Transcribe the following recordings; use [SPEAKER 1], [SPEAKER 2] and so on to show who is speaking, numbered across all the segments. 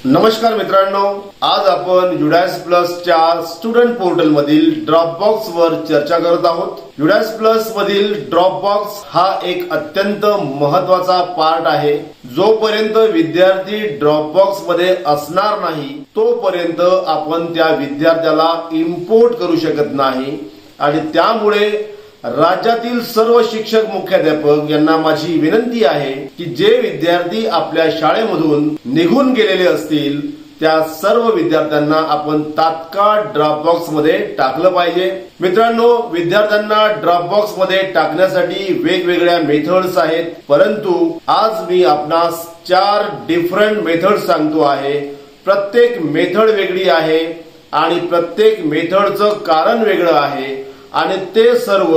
[SPEAKER 1] नमस्कार मित्रांनो, आज आपण युडायस प्लसच्या स्टुडंट पोर्टल मधील ड्रॉपबॉक्स वर चर्चा करत आहोत। युडायस प्लस मधील ड्रॉपबॉक्स हा एक अत्यंत महत्त्वाचा पार्ट आहे। जोपर्यंत विद्यार्थी ड्रॉपबॉक्स मध्ये असणार नाही तोपर्यंत आपण त्या विद्यार्थ्याला इम्पोर्ट करू शकत नाही आणि त्यामुळे राज्यातील सर्व शिक्षक मुख्याध्यापक यांना माझी विनंती आहे की जे विद्यार्थी आपल्या शाळेमधून निघून गेलेले असतील त्या सर्व विद्यार्थ्यांना आपण तात्काळ ड्रॉपबॉक्स मध्ये टाकलं पाहिजे। मित्रांनो, विद्यार्थ्यांना ड्रॉपबॉक्स मध्ये टाकण्यासाठी वेगवेगळ्या मेथड्स आहेत, परंतु आज मी आपणास 4 डिफरंट मेथड्स सांगतो आहे। प्रत्येक मेथड वेगळी आहे आणि प्रत्येक मेथडचं कारण वेगळं आहे आणि ते सर्व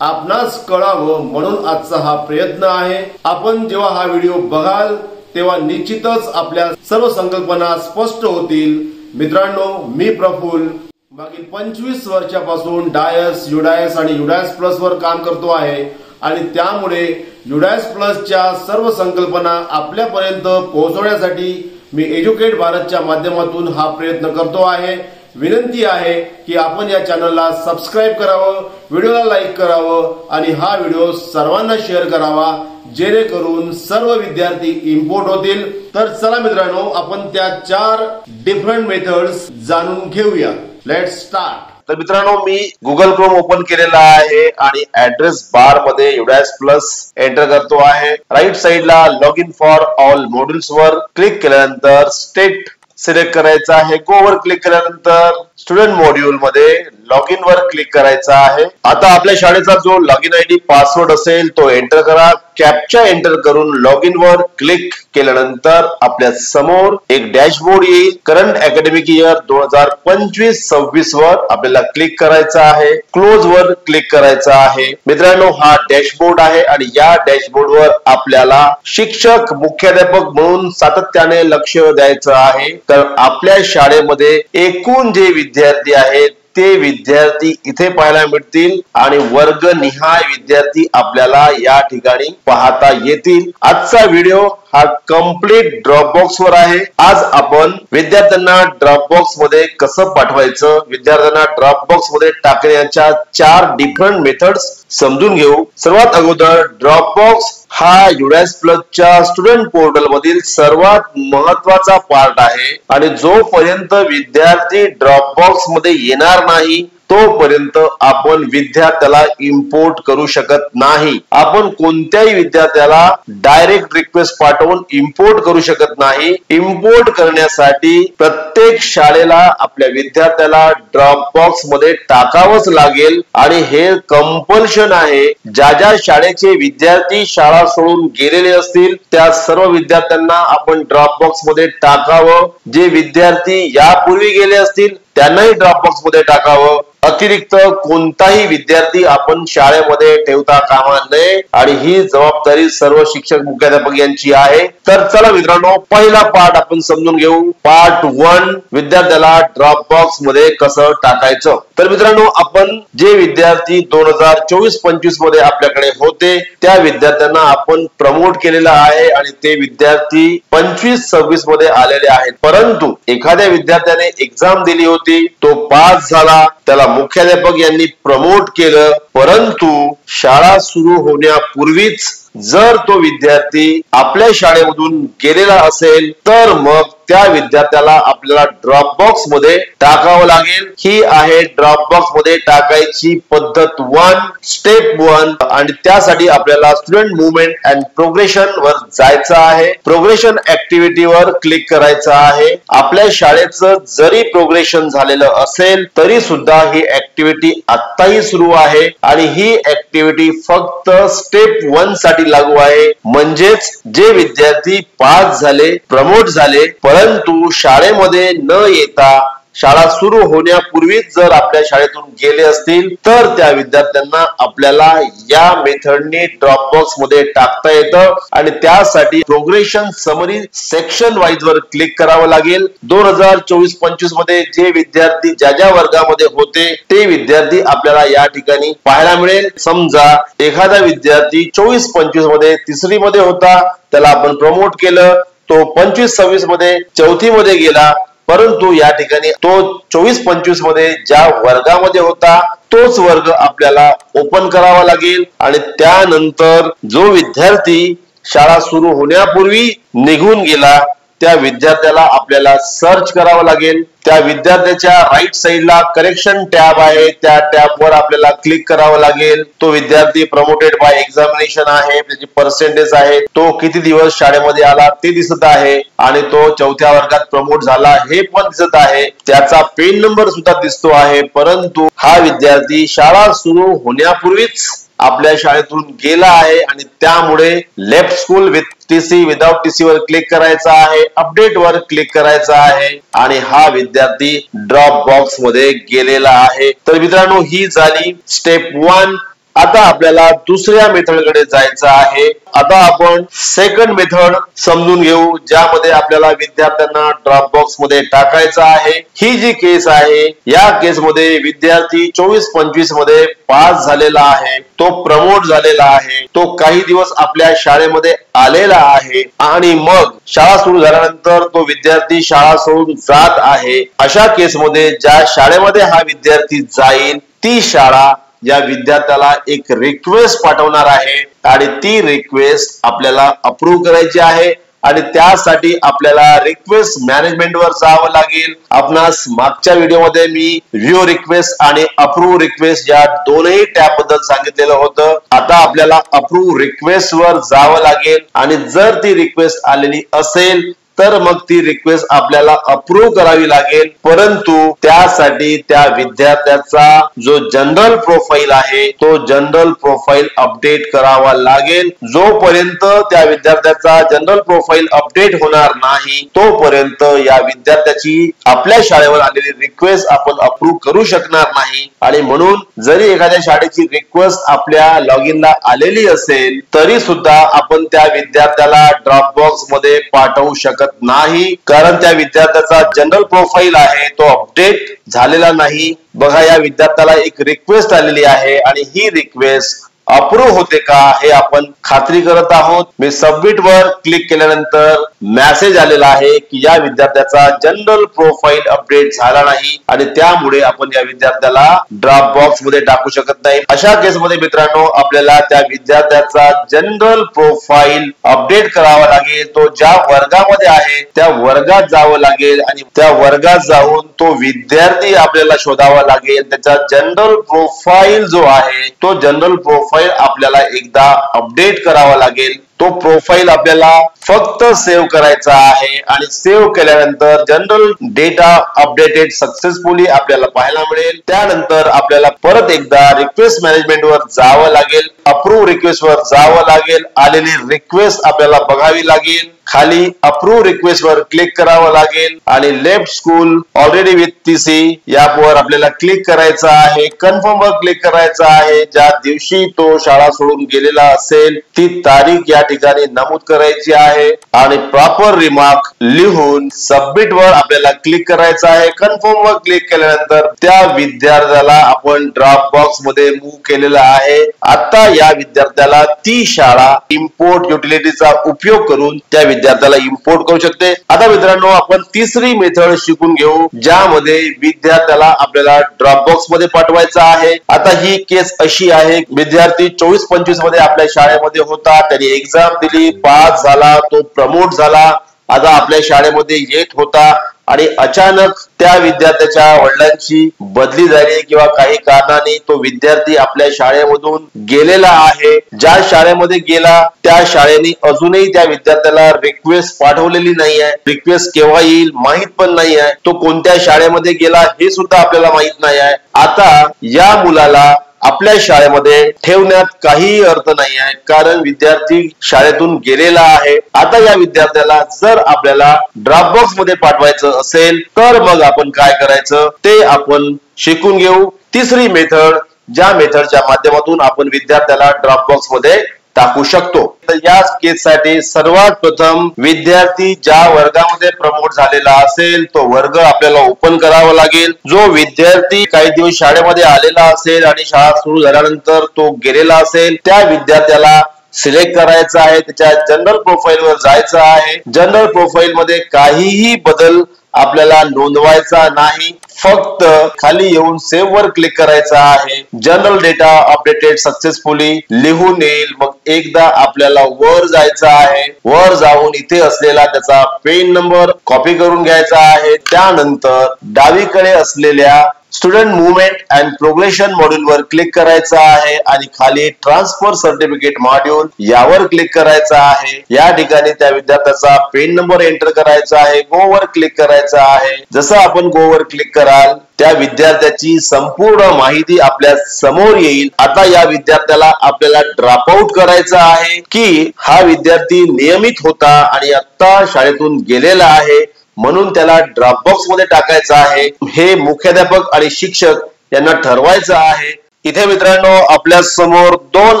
[SPEAKER 1] आपणास कळावं म्हणून आजचा हा प्रयत्न आहे। आपण जेव्हा हा व्हिडिओ बघाल तेव्हा निश्चितच आपल्या सर्व संकल्पना स्पष्ट होतील। मित्रांनो, मी प्रफुल्ल मागील 25 वर्षापासून डायस, युडायस आणि युडायस प्लस वर काम करतो आहे आणि त्यामुळे युडायस प्लसच्या सर्व संकल्पना आपल्यापर्यंत पोहोचवण्यासाठी मी एज्युकेट भारतच्या माध्यमातून हा प्रयत्न करतो आहे। विनंती आहे की आपण या चॅनलला सबस्क्राइब करावं, व्हिडिओला लाईक करावं आणि हा व्हिडिओ सर्वांना शेअर करावा जेणेकरून सर्व विद्यार्थी इम्पोर्ट होतील। तर चला मित्रांनो, आपण त्या 4 डिफरंट मेथड्स जाणून घेऊया। Let's start.
[SPEAKER 2] तर मित्रांनो, मी गुगल क्रोम ओपन केलेला आहे आणि ऍड्रेस बार मध्ये युडायस प्लस एंटर करतो आहे। राईट साइडला log in for all modules वर क्लिक केल्यानंतर स्टेट सिलेक्ट करायचा आहे। गो वर क्लिक केल्यानंतर स्टुडंट मॉड्यूल मध्ये लॉग इन वर क्लिक करायचा आहे। आता आपल्या शाळेचा जो लॉग इन आयडी पासवर्ड असेल तो एंटर करा। कॅप्चा एंटर करून लॉग इन वर क्लिक केल्यानंतर आपल्या समोर एक डॅशबोर्ड येईल। करंट अकॅडमिक इयर 2025-26 वर आपल्याला क्लिक करायचा आहे। क्लोज वर क्लिक करायचा आहे। मित्रांनो, हा डॅशबोर्ड आहे आणि या डॅशबोर्ड वर आपल्याला शिक्षक मुख्याध्यापक म्हणून सातत्याने लक्ष द्यायचं आहे। तर आपल्या शाळेमध्ये एकूण जे विद्यार्थी आहेत ते विद्यार्थी इथे पाहायला मिळतील आणि वर्गनिहाय विद्यार्थी आपल्याला या ठिकाणी पाहता येतील। आजचा व्हिडिओ हा कंप्लीट ड्रॉपबॉक्स वर आहे। आज आपण विद्यार्थ्यांना ड्रॉपबॉक्स मध्ये कसं पाठवायचं, विद्यार्थ्यांना ड्रॉपबॉक्स मध्ये टाकण्याच्या 4 डिफरंट मेथड्स समजून घेऊ। सर्वात अगोदर ड्रॉपबॉक्स हा युडायस प्लसच्या स्टुडंट पोर्टल मधील सर्वात महत्त्वाचा पार्ट आहे आणि जोपर्यंत विद्यार्थी ड्रॉपबॉक्स मध्ये येणार नाही तोपर्यंत आपण विद्यार्थ्याला इम्पोर्ट करू शकत नाही। आपण कोणत्याही विद्यार्थ्याला डायरेक्ट रिक्वेस्ट पाठवून इम्पोर्ट करू शकत नाही। इम्पोर्ट करण्यासाठी प्रत्येक शाळेला आपल्या विद्यार्थ्याला ड्रॉपबॉक्स मध्ये टाकावंच लागेल आणि हे कंपल्शन आहे। ज्या शाळेचे विद्यार्थी शाळा सोडून गेलेले असतील त्या सर्व विद्यार्थ्यांना आपण ड्रॉपबॉक्स मध्ये टाकावं। जे विद्यार्थी यापूर्वी गेले असतील त्यांनाही ड्रॉपबॉक्स मध्ये टाकावं। अतिरिक्त कोणताही विद्यार्थी आपण शाळेमध्ये ठेवता कामा नये आणि ही जबाबदारी सर्व शिक्षक मुख्याध्यापक यांची आहे। तर चला मित्रांनो, पहिला पार्ट आपण समजून घेऊ। पार्ट 1, विद्यार्थ्याला ड्रॉपबॉक्स मध्ये कसं टाकायचं। तर मित्रांनो, आपण जे विद्यार्थी 2024-25 मध्ये आपल्याकडे होते त्या विद्यार्थ्यांना आपण प्रमोट केलेलं आहे आणि ते विद्यार्थी 25-26 मध्ये आलेले आहेत। परंतु एखाद्या विद्यार्थ्याने एक्झाम दिली होती, तो पास झाला, त्याला मुख्याध्यापक यांनी प्रमोट केलं, परंतु शाळा सुरू होण्यापूर्वीच जर तो विद्यार्थी आपल्या शाळेमधून गेलेला असेल तर मग त्या विद्यार्थ्याला आपल्याला ड्रॉपबॉक्स मध्ये टाकावं लागेल। ही आहे ड्रॉपबॉक्स मध्ये टाकायची पद्धत 1, स्टेप 1 आणि त्यासाठी आपल्याला स्टुडंट मूवमेंट अँड प्रोग्रेशन वर जायचं आहे। प्रोग्रेशन ऍक्टिव्हिटी वर क्लिक करायचं आहे। आपल्या शाळेचं जरी प्रोग्रेशन झालेलं असेल तरी सुद्धा ही ऍक्टिव्हिटी आत्ताही सुरू आहे आणि ही ऍक्टिव्हिटी फक्त स्टेप 1 साठी लागू आहे। म्हणजेच जे विद्यार्थी पास झाले, प्रमोट झाले परंतु शाळेमध्ये न येता शाळा सुरू होण्यापूर्वीच जर आपल्या शाळेतून गेले असतील तर त्या विद्यार्थ्यांना आपल्याला या मेथडने ड्रॉपबॉक्स मध्ये टाकता येतं आणि त्यासाठी प्रोग्रेशन समरी सेक्शन वाईज वर क्लिक करावं लागेल। 2024-25 मध्ये जे विद्यार्थी ज्या वर्गामध्ये होते ते विद्यार्थी आपल्याला या ठिकाणी पाहायला मिळेल। समजा एखादा विद्यार्थी 24-25 मध्ये 3री मध्ये होता, त्याला आपण प्रमोट केलं, तो 25-26 मध्ये चौथी मध्ये गेला, परंतु या ठिकाणी तो 24-25 मध्ये ज्या वर्गामध्ये होता तोच वर्ग आपल्याला ओपन करावा लागेल आणि त्यानंतर जो विद्यार्थी शाळा सुरू होण्यापूर्वी निघून गेला त्या विद्यार्थ्याला आपल्याला सर्च करावं लागेल. त्या विद्यार्थ्याच्या राईट साइडला करेक्शन टॅब आहे, त्या टॅबवर आपल्याला क्लिक करावं लागेल. तो विद्यार्थी प्रमोटेड बाय एक्झामिनेशन आहे, त्याची पर्सेंटेज आहे, तो किती दिवस शाळेमध्ये आला ते दिसत आहे आणि तो चौथ्या वर्गात प्रमोट झाला हे पण दिसत आहे. त्याचा पेन नंबर सुद्धा दिसतो आहे. परंतु हा विद्यार्थी शाळा सुरू होण्यापूर्वीच आपल्या शाळेतून गेला आहे आणि त्यामुळे left school with TC without TC वर क्लिक करायचा आहे, अपडेट वर क्लिक करायचा आहे आणि हा विद्यार्थी ड्रॉप बॉक्स मध्ये गेलेला आहे. तर मित्रांनो, ही झाली स्टेप 1. आता आपल्याला दुसऱ्या मेथडकडे जायचं आहे. आता आपण सेकंड मेथड समजून घेऊ, ज्यामध्ये आपल्याला विद्यार्थ्यांना ड्रॉप बॉक्स मध्ये टाकायचं आहे. ही जी केस आहे, या केस मध्ये विद्यार्थी 24-25 मध्ये पास झालेला आहे, तो प्रमोट झालेला आहे, तो काही दिवस आपल्या शाळेमध्ये आलेला आहे आणि मग शाळा सुरू झाल्यानंतर तो विद्यार्थी शाळा सोडून जात आहे. अशा केसमध्ये ज्या शाळेमध्ये हा विद्यार्थी जाईल ती शाळा या विद्यार्थ्याला एक रिक्वेस्ट पाठवणार आहे आणि ती रिक्वेस्ट आपल्याला अप्रूव्ह करायची आहे आणि त्यासाठी आपल्याला रिक्वेस्ट मॅनेजमेंट वर जावं लागेल. आपणास मागच्या व्हिडिओमध्ये मी व्ह्यू रिक्वेस्ट आणि अप्रूव्ह रिक्वेस्ट या दोनही टॅब बद्दल सांगितलेलं होतं. आता आपल्याला अप्रूव्ह रिक्वेस्ट वर जावं लागेल आणि जर ती रिक्वेस्ट आलेली असेल तर मग ती रिक्वेस्ट आपल्याला अप्रूव्ह करावी लागेल. परंतु त्यासाठी त्या विद्यार्थ्याचा जो जनरल प्रोफाईल आहे तो जनरल प्रोफाईल अपडेट करावा लागेल. जोपर्यंत त्या विद्यार्थ्याचा जनरल प्रोफाईल अपडेट होणार नाही तोपर्यंत या विद्यार्थ्याची आपल्या शाळेवर आलेली रिक्वेस्ट आपण अप्रूव्ह करू शकणार नाही. आणि म्हणून जरी एखाद्या शाळेची रिक्वेस्ट आपल्या लॉग इनला आलेली असेल तरी सुद्धा आपण त्या विद्यार्थ्याला ड्रॉप बॉक्स मध्ये पाठवू शकत नाही, कारण त्या विद्यार्थ्याचा जनरल प्रोफाईल आहे तो अपडेट झालेला नाही. बघा, या विद्यार्थ्याला एक रिक्वेस्ट आलेली आहे आणि ही रिक्वेस्ट अप्रूव्ह होते का हे आपण खात्री करत आहोत. मी सबमिट वर क्लिक केल्यानंतर मेसेज आलेला आहे की या विद्यार्थ्याचा जनरल प्रोफाईल अपडेट झाला नाही आणि त्यामुळे आपण या विद्यार्थ्याला ड्रॉप बॉक्स मध्ये टाकू शकत नाही. अशा केसमध्ये मित्रांनो, आपल्याला त्या विद्यार्थ्याचा जनरल प्रोफाईल अपडेट करावा लागेल. तो ज्या वर्गामध्ये आहे त्या वर्गात जावं लागेल आणि त्या वर्गात जाऊन तो विद्यार्थी आपल्याला शोधावा लागेल. त्याचा जनरल प्रोफाईल जो आहे तो जनरल प्रोफाईल आपल्याला एकदा अपडेट करावा लागेल. तो प्रोफाईल आपल्याला फक्त सेव्ह करायचा आहे आणि सेव्ह केल्यानंतर जनरल डेटा अपडेटेड सक्सेसफुली आपल्याला पाहायला मिळेल. त्यानंतर आपल्याला परत एकदा रिक्वेस्ट मॅनेजमेंट वर जावं लागेल, अप्रूव्ह रिक्वेस्ट वर जावं लागेल, आलेली रिक्वेस्ट आपल्याला बघावी लागेल. खाली अप्रूव्ह रिक्वेस्ट वर क्लिक करावं लागेल आणि left school already with TC यावर आपल्याला क्लिक करायचं आहे. कन्फर्म वर क्लिक करायचं आहे. ज्या दिवशी तो शाळा सोडून गेलेला असेल ती तारीख या ठिकाणी नमूद करायची आहे आणि प्रॉपर रिमार्क लिहून सबमिट वर आपल्याला क्लिक करायचं आहे. कन्फर्म वर क्लिक केल्यानंतर त्या विद्यार्थ्याला आपण ड्रॉप बॉक्स मध्ये मूव्ह केलेला आहे. आता या विद्यार्थ्याला ती शाळा इम्पोर्ट युटिलिटीचा उपयोग करून त्या विद्यार्थ्याला इम्पोर्ट करू शकते. आता मित्रांनो, आपण तिसरी मेथड शिकून घेऊ ज्यामध्ये विद्यार्थ्याला आपल्याला ड्रॉप बॉक्स मध्ये पाठवायचा आहे. आता ही केस अशी आहे, विद्यार्थी 24-25 मध्ये आपल्या शाळेमध्ये होता, त्यांनी एक्झाम दिली, पास झाला, तो प्रमोट झाला, आता आपल्या शाळेमध्ये येत होता आणि अचानक त्या विद्यार्थ्याच्या वडिलांची बदली झाली किंवा काही कारणाने तो विद्यार्थी आपल्या शाळेमधून गेलेला आहे. ज्या शाळेमध्ये गेला त्या शाळेने अजूनही त्या विद्यार्थ्याला रिक्वेस्ट पाठवलेली नाही आहे. रिक्वेस्ट केव्हा येईल माहित पण नाही आहे. तो कोणत्या शाळेमध्ये गेला हे सुद्धा आपल्याला माहित नाही आहे. आता या मुलाला आपल्या शाळेमध्ये ठेवण्यात काही अर्थ नाही आहे, कारण विद्यार्थी शाळेतून गेलेला आहे. आता या विद्यार्थ्याला जर आपल्याला ड्रॉप बॉक्स मध्ये पाठवायचं असेल तर मग आपण काय करायचं ते आपण शिकून घेऊ. तिसरी मेथड, ज्या मेथडच्या माध्यमातून आपण विद्यार्थ्याला ड्रॉप बॉक्स मध्ये टाकू शकतो. तर या केससाठी सर्वात प्रथम विद्यार्थी ज्या वर्गामध्ये प्रमोट झालेला असेल तो वर्ग आपल्याला ओपन करावा लागेल. जो विद्यार्थी काही दिवस शाळेमध्ये आलेला असेल आणि शाळा सुरू झाल्यानंतर तो गेलेला असेल त्या विद्यार्थ्याला सिलेक्ट करायचं आहे, त्याच्या जनरल प्रोफाईल वर जायचं आहे. जनरल प्रोफाईल मध्ये काहीही बदल आपल्याला नोंदवायचा नाही, फक्त खाली येऊन सेव्ह वर क्लिक करायचं आहे. जनरल डेटा अपडेटेड सक्सेसफुली लिहून येईल. मग एकदा आपल्याला वर जायचं आहे. वर जाऊन इथे असलेला त्याचा पेन नंबर कॉपी करून घ्यायचा आहे. त्यानंतर डावीकडे असलेल्या student movement and progression module वर क्लिक करायचं आहे आणि खाली ट्रान्सफर सर्टिफिकेट मॉड्यूल यावर क्लिक करायचं आहे. या ठिकाणी त्या विद्यार्थ्याचा पेन नंबर एंटर करायचा आहे. गो वर क्लिक करायचं आहे. जसं आपण गो वर क्लिक कराल त्या विद्यार्थ्याची संपूर्ण माहिती आपल्या समोर येईल. आता या विद्यार्थ्याला आपल्याला ड्रॉपआउट करायचं आहे की हा विद्यार्थी नियमित होता आणि आता शाळेतून गेलेला आहे, म्हणून त्याला ड्रॉपबॉक्स मध्ये टाकायचं आहे. हे मुख्याध्यापक आणि शिक्षक यांना ठरवायचं आहे. इथे मित्रांनो आपल्या समोर दोन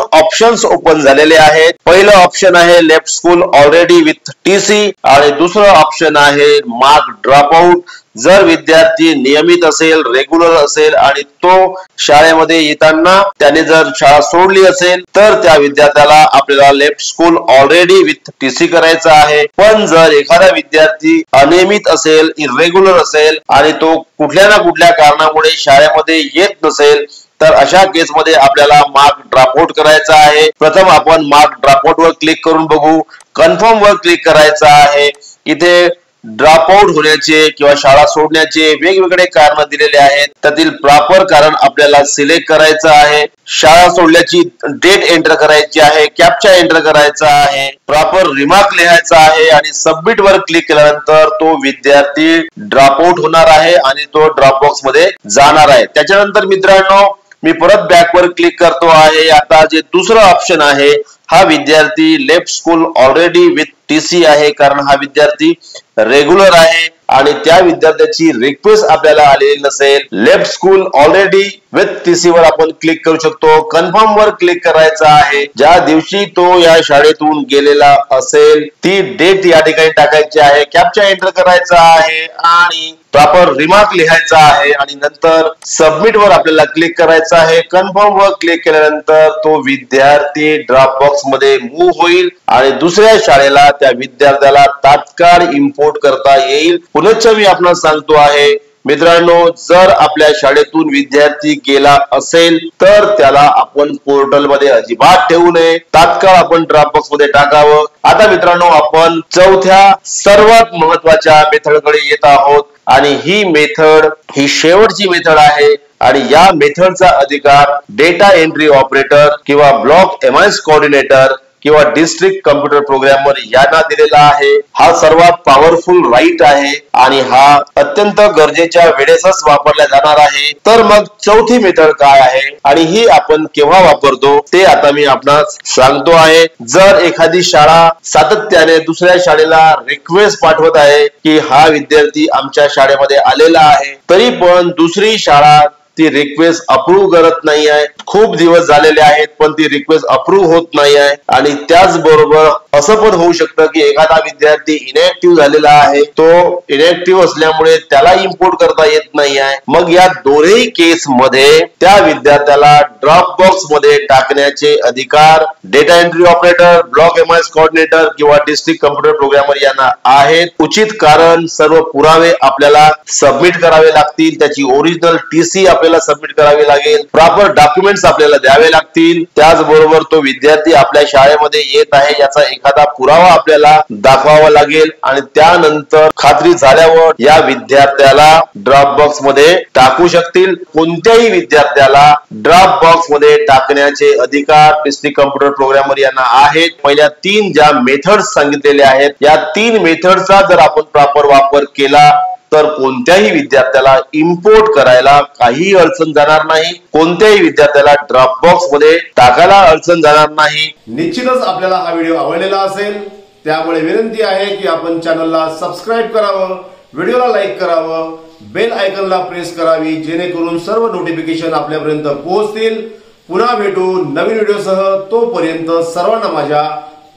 [SPEAKER 2] ऑप्शन्स ओपन झालेले आहेत. पहिलं ऑप्शन आहे left school already with TC आणि दुसरं ऑप्शन आहे मार्क ड्रॉपआउट. जर विद्यार्थी नियमित असेल, रेग्युलर असेल आणि तो शाळेमध्ये येताना त्याने जर शाळा सोडली असेल तर त्या विद्यार्थ्याला आपल्याला left school already with TC करायचं आहे. पण जर एखादा विद्यार्थी अनियमित असेल, इरेग्युलर असेल आणि तो कुठल्या ना कुठल्या कारणामुळे शाळेमध्ये येत नसेल तर अशा केसमध्ये आपल्याला मार्क ड्रॉपआउट करायचा आहे. प्रथम आपण मार्क ड्रॉपआउट वर क्लिक करून बघू. कन्फर्म वर क्लिक करायचं आहे. इथे ड्रॉपआउट होण्याचे किंवा शाळा सोडण्याचे वेगवेगळे कारण दिलेले आहेत. त्यातील प्रॉपर कारण आपल्याला सिलेक्ट करायचं आहे. शाळा सोडल्याची डेट एंटर करायची आहे. कॅप्चा एंटर करायचा आहे. प्रॉपर रिमार्क लिहायचा आहे आणि सबमिट वर क्लिक केल्यानंतर तो विद्यार्थी ड्रॉपआउट होणार आहे आणि तो ड्रॉपबॉक्स मध्ये जाणार आहे. त्याच्यानंतर मित्रांनो मी परत बॅक वर क्लिक करतो आहे. आता जे दुसरं ऑप्शन आहे हा विद्यार्थी left school already with TC आहे, कारण हा विद्यार्थी रेग्युलर आहे आणि त्या विद्यार्थ्याची रिक्वेस्ट आपल्याला आलेली नसेल. Left school already with TC वर आपण क्लिक करू शकतो. कन्फर्म वर क्लिक करायचं आहे. ज्या दिवशी तो या शाळेतून गेलेला असेल ती डेट या ठिकाणी टाकायची आहे. कॅप्चा एंटर करायचा आहे आणि प्रॉपर रिमार्क लिहायचा आहे आणि नंतर सबमिट वर आपल्याला क्लिक करायचं आहे. कन्फर्म वर क्लिक केल्यानंतर तो विद्यार्थी ड्रॉपबॉक्स मध्ये मूव्ह होईल आणि दुसऱ्या शाळेला त्या विद्यार्थ्याला तात्काळ इम्पोर्ट करता येईल. पुनश्च मी आपणास सांगतो आहे मित्रांनो, जर आपल्या शाळेतून विद्यार्थी गेला असेल तर त्याला आपण पोर्टल मध्ये अजिबात ठेवू नये. तात्काळ आपण ड्रॉपबॉक्स मध्ये टाकावं. आता मित्रांनो आपण चौथ्या सर्वात महत्वाच्या मेथडकडे येत आहोत आणि ही मेथड ही शेवटची मेथड आहे आणि या मेथडचा अधिकार डेटा एंट्री ऑपरेटर किंवा ब्लॉक एमआयएस कोऑर्डिनेटर किंवा डिस्ट्रिक्ट कम्प्युटर प्रोग्रामर यांना दिलेला आहे. हा सर्वात पॉवरफुल राईट आहे आणि हा अत्यंत गरजेच्या वेळेसच वापरला जाणार आहे. तर मग चौथी मेथड काय आहे आणि ही आपण केव्हा वापरतो ते आता मी आपणास सांगतो आहे. जर एखादी शाळा सातत्याने दुसऱ्या शाळेला रिक्वेस्ट पाठवत आहे की हा विद्यार्थी आमच्या शाळेमध्ये आलेला आहे, तरी पण दुसरी शाळा ती रिक्वेस्ट अप्रूव्ह करत नाही आहे, खूप दिवस झालेले आहेत पण ती रिक्वेस्ट अप्रूव्ह होत नाही आहे आणि त्याचबरोबर असं पण होऊ शकतं की एखादा विद्यार्थी इनॅक्टिव्ह झालेला आहे, तो इनॅक्टिव्ह असल्यामुळे त्याला इम्पोर्ट करता येत नाही आहे. मग या दोन्ही केस मध्ये त्या विद्यार्थ्याला ड्रॉपबॉक्स मध्ये टाकण्याचे अधिकार data entry operator, block MIS coordinator किंवा डिस्ट्रिक्ट कम्प्युटर प्रोग्रामर यांना आहेत. उचित कारण, सर्व पुरावे आपल्याला सबमिट करावे लागतील. त्याची ओरिजिनल टीसी आपल्याला सबमिट करावी लागेल. प्रॉपर डॉक्युमेंट्स आपल्याला द्यावे लागतील. त्याचबरोबर तो विद्यार्थी आपल्या शाळेमध्ये येत आहे याचा एखादा पुरावा आपल्याला दाखवावा लागेल आणि त्यानंतर खात्री झाल्यावर या विद्यार्थ्याला ड्रॉपबॉक्स मध्ये टाकू शकतील. कोणत्याही विद्यार्थ्याला ड्रॉपबॉक्स मध्ये टाकण्याचे अधिकार डिस्ट्रिक्ट कम्प्युटर प्रोग्रामर यांना आहेत. पहिल्या 3 ज्या मेथड्स सांगितलेल्या आहेत या 3 मेथडचा जर आपण प्रॉपर वापर केला तर कोणत्याही विद्यार्थ्याला इम्पोर्ट करायला काही अडचण जाणार नाही. कोणत्याही विद्यार्थ्याला ड्रॉपबॉक्स मध्ये टाकायला अडचण जाणार नाही.
[SPEAKER 1] निश्चितच आपल्याला हा व्हिडिओ आवडलेला असेल, त्यामुळे विनंती आहे की आपण चॅनलला सबस्क्राईब करावं, व्हिडिओला लाईक करावं, बेल आयकॉनला प्रेस करावी जेणेकरून सर्व नोटिफिकेशन आपल्यापर्यंत पोहोचतील. पुन्हा भेटू नवीन व्हिडिओसह. तोपर्यंत सर्वांना माझ्या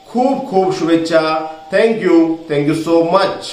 [SPEAKER 1] खूप खूप शुभेच्छा. Thank you so much.